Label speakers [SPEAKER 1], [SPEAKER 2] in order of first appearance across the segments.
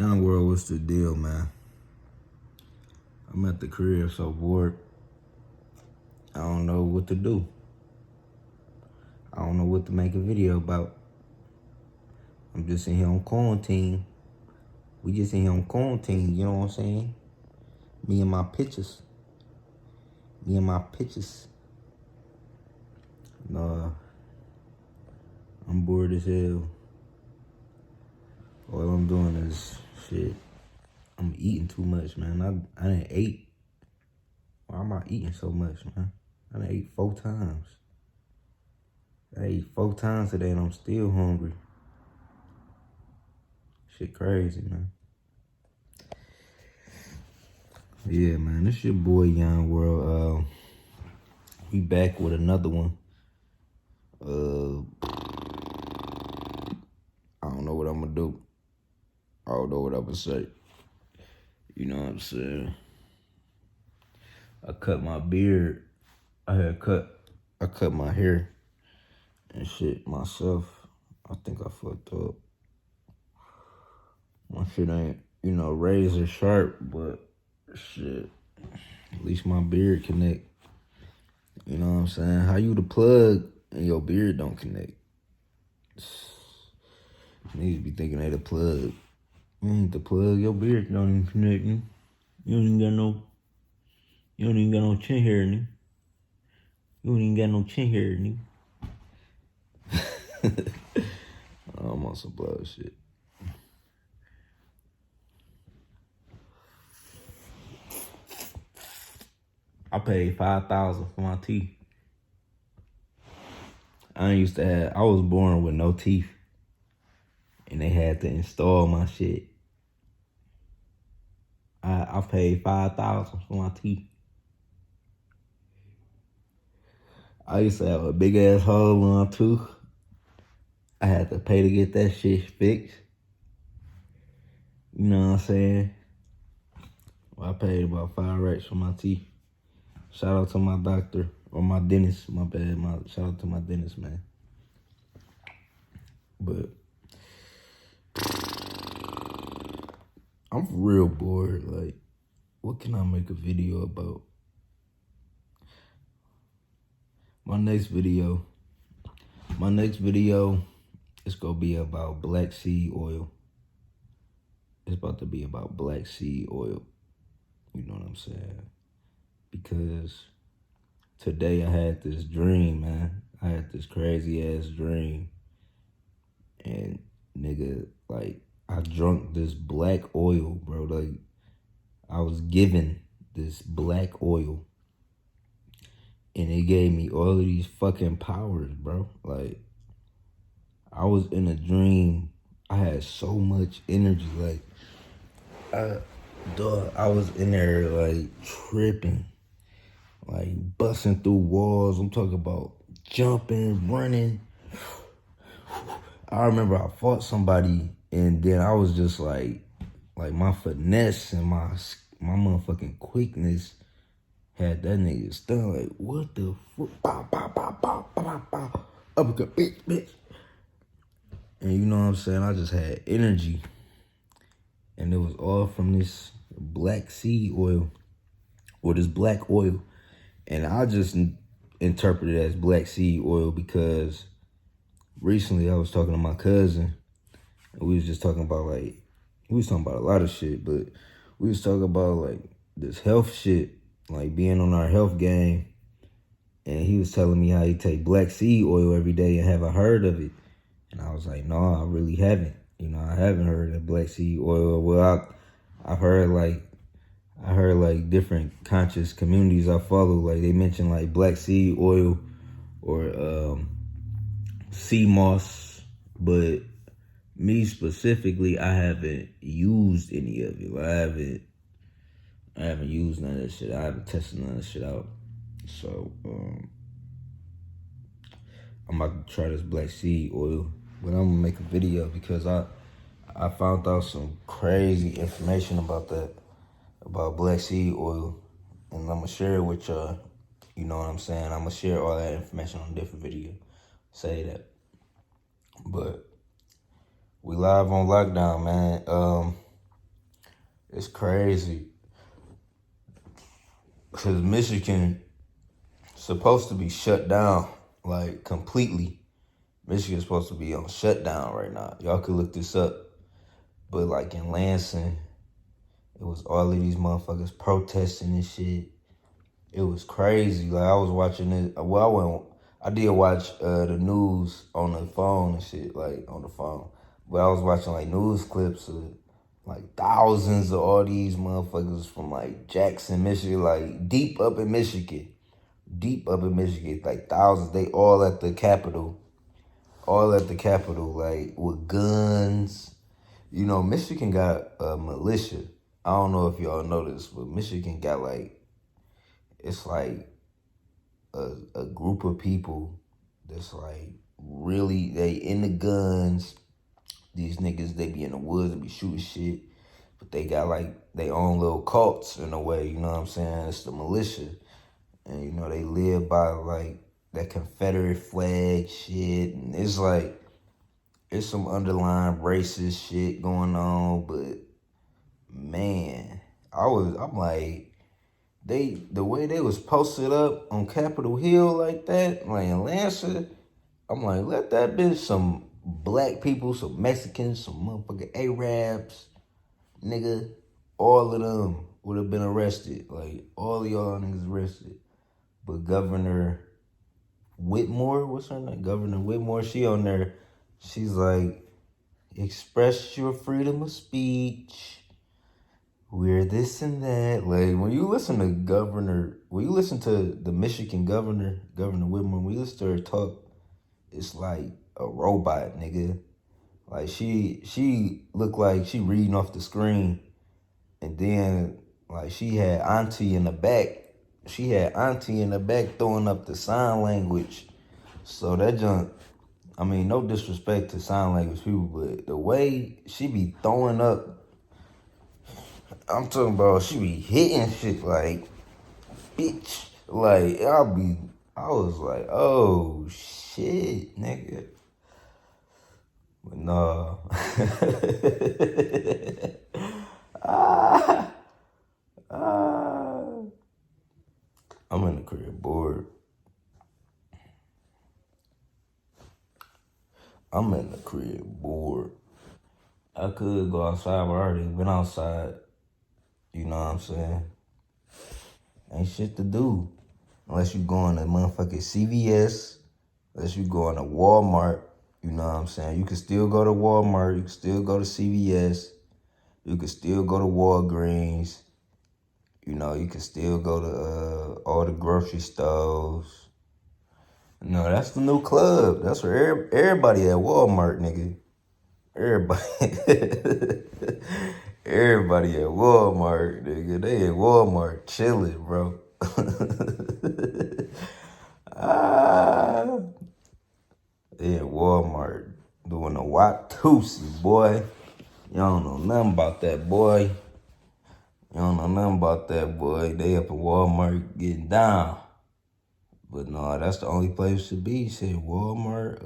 [SPEAKER 1] Young World, what's the deal, man? I'm at the crib so bored. I don't know what to do. I don't know what to make a video about. I'm just in here on quarantine. We just in here on quarantine, you know what I'm saying? Me and my pictures. Nah, I'm bored as hell. All I'm doing is shit. I'm eating too much, man. I done ate. Why am I eating so much, man? I done ate 4 times. I ate 4 times today and I'm still hungry. Shit crazy, man. Yeah, man, this your boy Young World. We back with another one. I don't know what I'm gonna do. I don't know what I'm gonna say. You know what I'm saying? I cut my beard. I cut my hair and shit myself. I think I fucked up. My shit ain't, razor sharp, but shit, at least my beard connect. You know what I'm saying? How you the plug and your beard don't connect? Niggas be thinking they the plug. You ain't the plug, your beard don't even connect. You don't even got no chin hair, nigga. You don't even got no chin hair, nigga. I'm on some bullshit. I paid $5,000 for my teeth. I was born with no teeth. And they had to install my shit. I paid $5,000 for my teeth. I used to have a big ass hole in my tooth. I had to pay to get that shit fixed. You know what I'm saying? Well, I paid about 5 racks for my teeth. Shout out to my doctor, or my dentist, my bad. Shout out to my dentist, man. But I'm real bored. Like, what can I make a video about? My next video is gonna be about black seed oil. It's about to be about black seed oil. You know what I'm saying? Because today I had this dream, man. I had this crazy ass dream. And nigga, like, I drunk this black oil, bro. Like, I was given this black oil. And it gave me all of these fucking powers, bro. Like, I was in a dream. I had so much energy. Like, I was in there, like, tripping. Like, busting through walls. I'm talking about jumping, running. I remember I fought somebody, and then I was just like my finesse and my motherfucking quickness had that nigga stunned. Like, what the fuck? Bow, bow, bow, bow, bow, bow. Uppercut, bitch. And you know what I'm saying? I just had energy. And it was all from this black seed oil, or this black oil. And I just interpreted it as black seed oil because recently I was talking to my cousin, and we was just talking about, like, we was talking about a lot of shit, but we was talking about, like, this health shit, like being on our health game. And he was telling me how he take black seed oil every day, and have I heard of it? And I was like, no, I really haven't. I haven't heard of black seed oil. Well, I heard like different conscious communities I follow, like they mention like black seed oil or sea moss, but me specifically, I haven't used any of it. Like, I haven't used none of that shit. I haven't tested none of that shit out. So I'm about to try this black seed oil, but I'm gonna make a video because I found out some crazy information about black seed oil, and I'm gonna share it with y'all. You know what I'm saying? I'm gonna share all that information on a different video. Say that. But we live on lockdown, man. It's crazy. Because Michigan supposed to be shut down, like, completely. Michigan's supposed to be on shutdown right now. Y'all could look this up. But, like, in Lansing, it was all of these motherfuckers protesting and shit. It was crazy. Like, I was watching it. Well, I did watch the news on the phone and shit, like, on the phone. But I was watching, like, news clips of, like, thousands of all these motherfuckers from, like, Jackson, Michigan, like, deep up in Michigan. Deep up in Michigan, like, thousands. They all at the Capitol. All at the Capitol, like, with guns. You know, Michigan got a militia. I don't know if y'all know this, but Michigan got, like, it's like a group of people that's like really, they in the guns. These niggas, they be in the woods and be shooting shit, but they got like their own little cults in a way, you know what I'm saying? It's the militia. And you know, they live by like that Confederate flag shit, and it's like it's some underlying racist shit going on, but man, I'm like, the way they was posted up on Capitol Hill like that, like in Lancer, I'm like, let that be some black people, some Mexicans, some motherfucking Arabs, nigga, all of them would have been arrested. Like, all of y'all niggas arrested. But Governor Whitmore, what's her name? Governor Whitmore, she on there, she's like, express your freedom of speech. We're this and that. Like, when you listen to the Michigan governor, Governor Whitmore, when you listen to her talk, it's like a robot, nigga. Like, she looked like she reading off the screen. And then, like, she had auntie in the back. She had auntie in the back throwing up the sign language. So that junk, I mean, no disrespect to sign language people, but the way she be throwing up, I'm talking about, she be hitting shit like, bitch. Like, I was like, oh, shit, nigga. But nah. ah, ah. I'm in the crib bored. I'm in the crib bored. I could go outside, but I already been outside. You know what I'm saying? Ain't shit to do. Unless you going to motherfucking CVS. Unless you going to Walmart. You know what I'm saying? You can still go to Walmart. You can still go to CVS. You can still go to Walgreens. You know, you can still go to all the grocery stores. No, that's the new club. That's where everybody at Walmart, nigga. Everybody. Everybody at Walmart, nigga. They at Walmart chilling, bro. ah, they at Walmart doing a Watusi, boy. Y'all don't know nothing about that, boy. Y'all don't know nothing about that, boy. They up at Walmart getting down. But no, that's the only place to be. Shit, Walmart,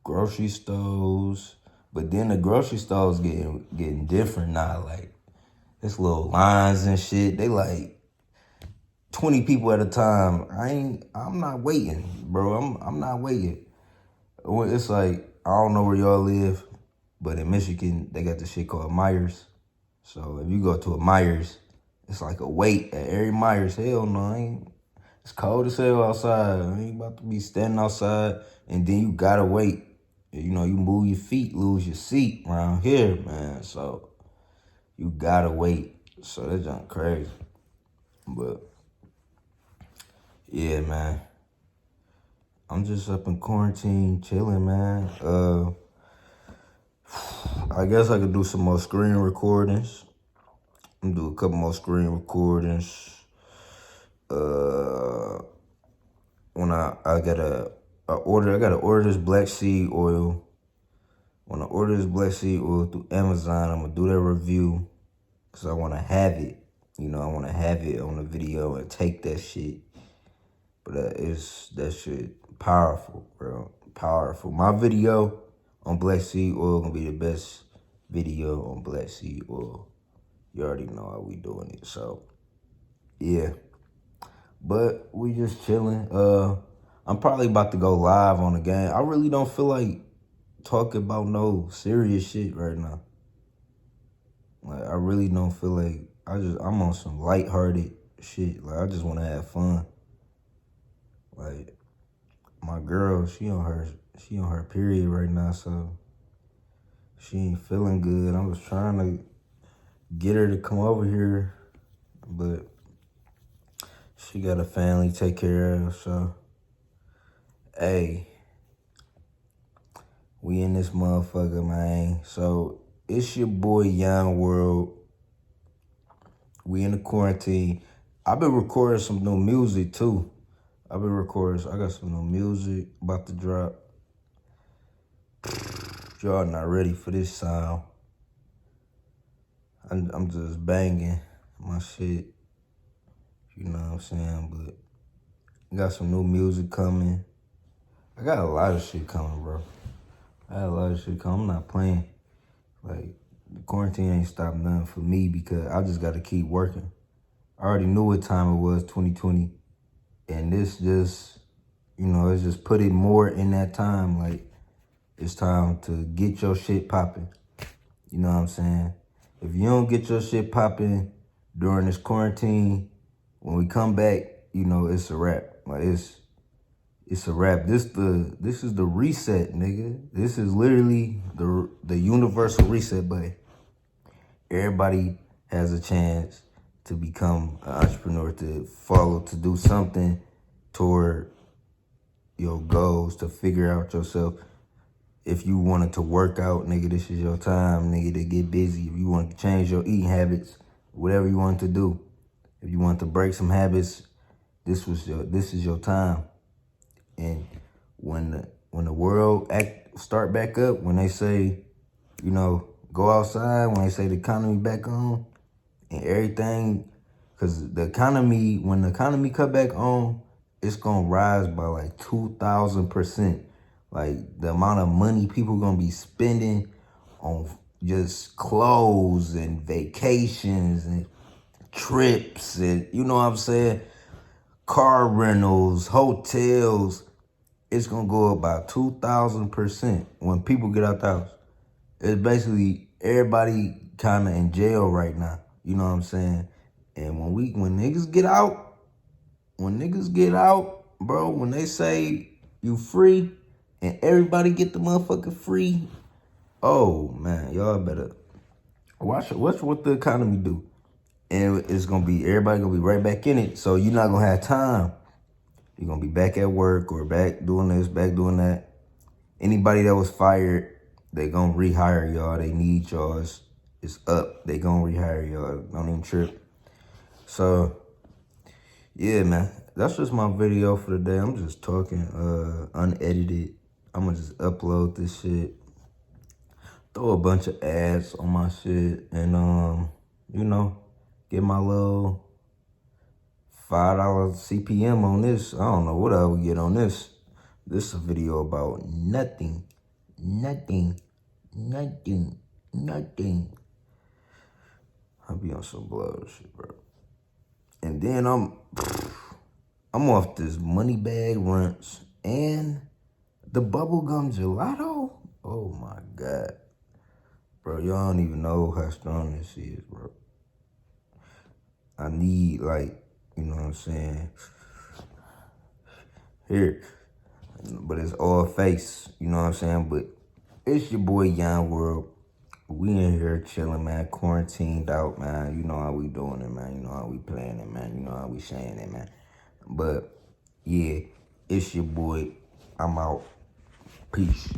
[SPEAKER 1] grocery stores. But then the grocery stores getting different now. Like, there's little lines and shit. They like 20 people at a time. I'm not waiting, bro. I'm not waiting. It's like, I don't know where y'all live, but in Michigan, they got this shit called Myers. So if you go to a Myers, it's like a wait at every Myers. Hell no, it's cold as hell outside. I ain't about to be standing outside, and then you gotta wait. You know, you move your feet, lose your seat around here, man. So you gotta wait. So that's just crazy. But yeah, man. I'm just up in quarantine, chilling, man. I guess I could do some more screen recordings. I'm gonna do a couple more screen recordings. When I gotta order this black seed oil. When I order this black seed oil through Amazon, I'm gonna do that review because I wanna have it. You know, I wanna have it on the video and take that shit. But that shit powerful, bro. Powerful. My video on black seed oil gonna be the video on Black Seed Oil. You already know how we doing it. So, yeah. But we just chilling. I'm probably about to go live on the game. I really don't feel like talking about no serious shit right now. Like, I really don't feel like, I'm on some lighthearted shit. Like, I just want to have fun. Like, my girl, she on her period right now, so she ain't feeling good. I was trying to get her to come over here, but she got a family to take care of, so hey, we in this motherfucker, man. So it's your boy YON WORLD. We in the quarantine. I've been recording some new music too. I got some new music about to drop. Y'all not ready for this sound. I'm just banging my shit. You know what I'm saying? But I got some new music coming. I got a lot of shit coming, bro. I'm not playing. Like, the quarantine ain't stopped nothing for me because I just got to keep working. I already knew what time it was, 2020. And this just, it's just put it more in that time. Like, it's time to get your shit popping. You know what I'm saying? If you don't get your shit popping during this quarantine, when we come back, it's a wrap. Like, it's a wrap. This is the reset, nigga. This is literally the universal reset button. Everybody has a chance to become an entrepreneur, to do something toward your goals, to figure out yourself. If you wanted to work out, nigga, this is your time, nigga, to get busy. If you want to change your eating habits, whatever you want to do. If you want to break some habits, this is your time. And when the world start back up, when they say, go outside, when they say the economy back on and everything, because when the economy cut back on, it's gonna rise by like 2,000%. Like, the amount of money people gonna be spending on just clothes and vacations and trips and, you know what I'm saying, car rentals, hotels, it's gonna go up by 2,000% when people get out the house. It's basically everybody kind of in jail right now. You know what I'm saying? And when niggas get out, bro, when they say you free and everybody get the motherfucker free, oh man, y'all better watch what the economy do. And everybody gonna be right back in it. So you're not gonna have time. You're gonna be back at work or back doing this, back doing that. Anybody that was fired, they gonna rehire y'all. They need y'all. It's up. They gonna rehire y'all. Don't even trip. So, yeah, man. That's just my video for today. I'm just talking unedited. I'm gonna just upload this shit. Throw a bunch of ads on my shit. And, get my little $5 CPM on this. I don't know what I would get on this. This is a video about nothing. I'll be on some blood shit, bro. And then I'm off this money bag runts and the bubblegum gelato. Oh my God. Bro, y'all don't even know how strong this is, bro. I need, like, you know what I'm saying? Here. But it's all face, you know what I'm saying? But it's your boy YON WORLD. We in here chilling, man, quarantined out, man. You know how we doing it, man. You know how we playing it, man. You know how we saying it, man. But, yeah, it's your boy. I'm out. Peace.